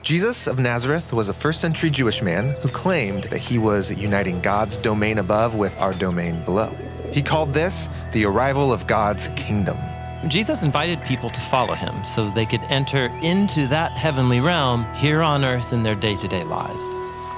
Jesus of Nazareth was a first-century Jewish man who claimed that he was uniting God's domain above with our domain below. He called this the arrival of God's kingdom. Jesus invited people to follow him so they could enter into that heavenly realm here on earth in their day-to-day lives.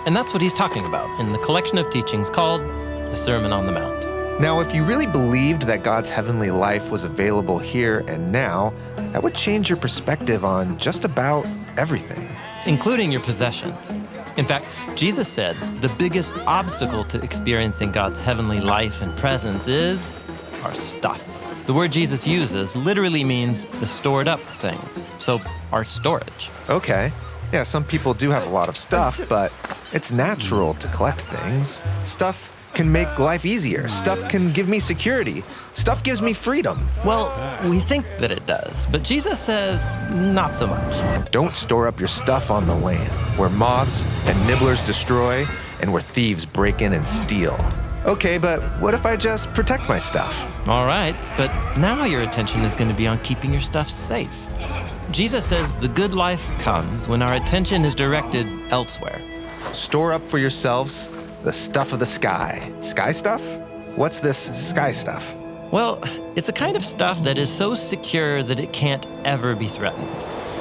And that's what he's talking about in the collection of teachings called the Sermon on the Mount. Now, if you really believed that God's heavenly life was available here and now, that would change your perspective on just about everything. Including your possessions. In fact, Jesus said the biggest obstacle to experiencing God's heavenly life and presence is our stuff. The word Jesus uses literally means the stored up things, so our storage. Okay. Yeah, some people do have a lot of stuff, but it's natural to collect things. Stuff can make life easier. Stuff can give me security. Stuff gives me freedom. Well, we think that it does, but Jesus says not so much. Don't store up your stuff on the land, where moths and nibblers destroy and where thieves break in and steal. Okay, but what if I just protect my stuff? All right, but now your attention is going to be on keeping your stuff safe. Jesus says the good life comes when our attention is directed elsewhere. Store up for yourselves the stuff of the sky. Sky stuff? What's this sky stuff? Well, it's a kind of stuff that is so secure that it can't ever be threatened.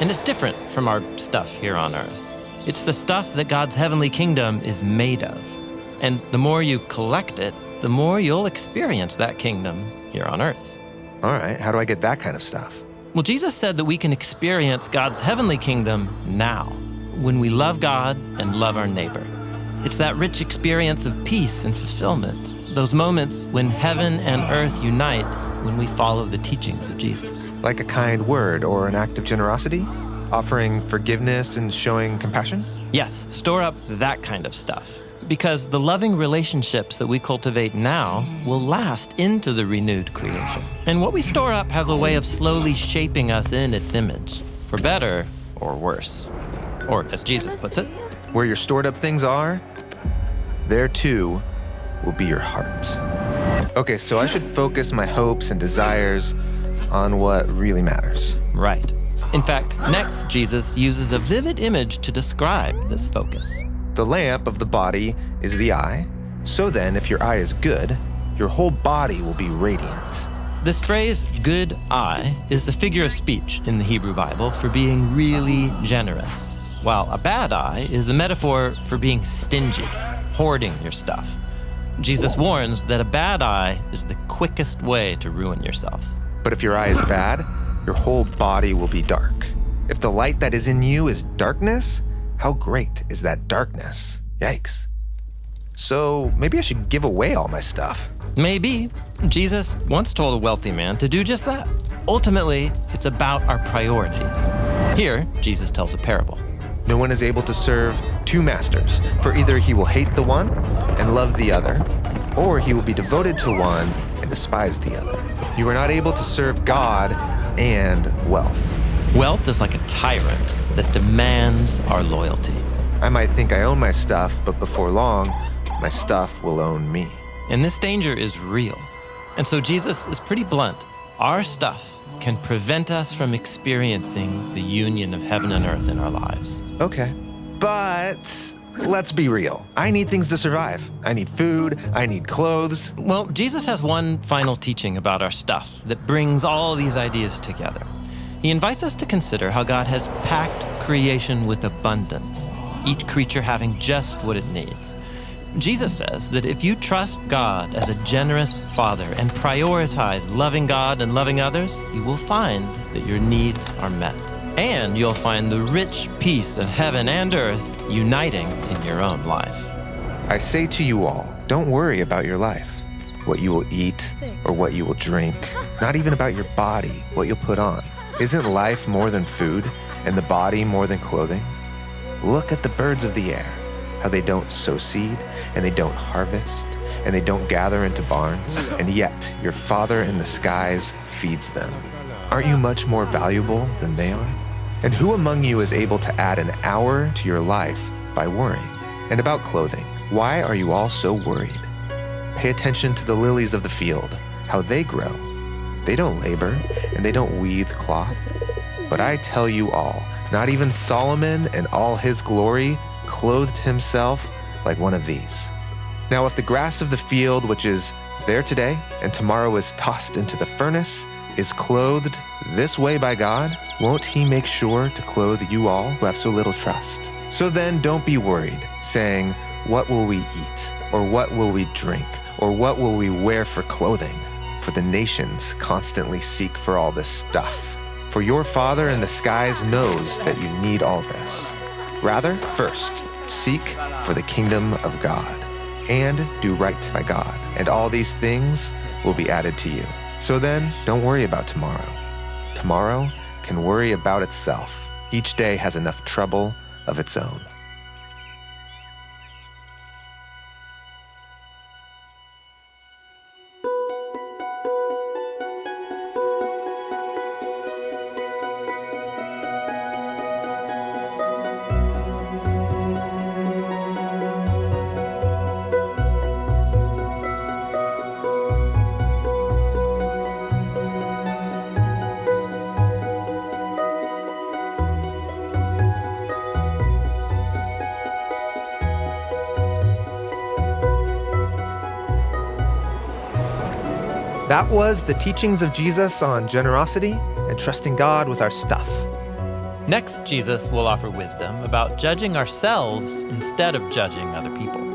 And it's different from our stuff here on earth. It's the stuff that God's heavenly kingdom is made of. And the more you collect it, the more you'll experience that kingdom here on earth. All right, how do I get that kind of stuff? Well, Jesus said that we can experience God's heavenly kingdom now, when we love God and love our neighbor. It's that rich experience of peace and fulfillment, those moments when heaven and earth unite when we follow the teachings of Jesus. Like a kind word or an act of generosity? Offering forgiveness and showing compassion? Yes, store up that kind of stuff. Because the loving relationships that we cultivate now will last into the renewed creation. And what we store up has a way of slowly shaping us in its image, for better or worse. Or, as Jesus puts it, where your stored up things are, there too will be your heart. Okay, so I should focus my hopes and desires on what really matters. Right. In fact, next, Jesus uses a vivid image to describe this focus. The lamp of the body is the eye. So then, if your eye is good, your whole body will be radiant. This phrase, good eye, is the figure of speech in the Hebrew Bible for being really generous, while a bad eye is a metaphor for being stingy, hoarding your stuff. Jesus warns that a bad eye is the quickest way to ruin yourself. But if your eye is bad, your whole body will be dark. If the light that is in you is darkness, how great is that darkness? Yikes. So maybe I should give away all my stuff. Maybe. Jesus once told a wealthy man to do just that. Ultimately, it's about our priorities. Here, Jesus tells a parable. No one is able to serve two masters, for either he will hate the one and love the other, or he will be devoted to one and despise the other. You are not able to serve God and wealth. Wealth is like a tyrant that demands our loyalty. I might think I own my stuff, but before long, my stuff will own me. And this danger is real. And so Jesus is pretty blunt. Our stuff can prevent us from experiencing the union of heaven and earth in our lives. Okay, but let's be real. I need things to survive. I need food, I need clothes. Well, Jesus has one final teaching about our stuff that brings all these ideas together. He invites us to consider how God has packed creation with abundance, each creature having just what it needs. Jesus says that if you trust God as a generous Father and prioritize loving God and loving others, you will find that your needs are met. And you'll find the rich peace of heaven and earth uniting in your own life. I say to you all, don't worry about your life, what you will eat or what you will drink, not even about your body, what you'll put on. Isn't life more than food and the body more than clothing? Look at the birds of the air, how they don't sow seed and they don't harvest and they don't gather into barns, and yet your Father in the skies feeds them. Aren't you much more valuable than they are? And who among you is able to add an hour to your life by worrying? And about clothing, why are you all so worried? Pay attention to the lilies of the field, how they grow. They don't labor and they don't weave cloth. But I tell you all Not even Solomon in all his glory clothed himself like one of these. Now, if the grass of the field, which is there today and tomorrow is tossed into the furnace, is clothed this way by God, won't he make sure to clothe you all who have so little trust? So then don't be worried, saying, what will we eat? Or what will we drink? Or what will we wear for clothing? For the nations constantly seek for all this stuff. For your Father in the skies knows that you need all this. Rather, first, seek for the kingdom of God and do right by God, and all these things will be added to you. So then, don't worry about tomorrow. Tomorrow can worry about itself. Each day has enough trouble of its own. That was the teachings of Jesus on generosity and trusting God with our stuff. Next, Jesus will offer wisdom about judging ourselves instead of judging other people.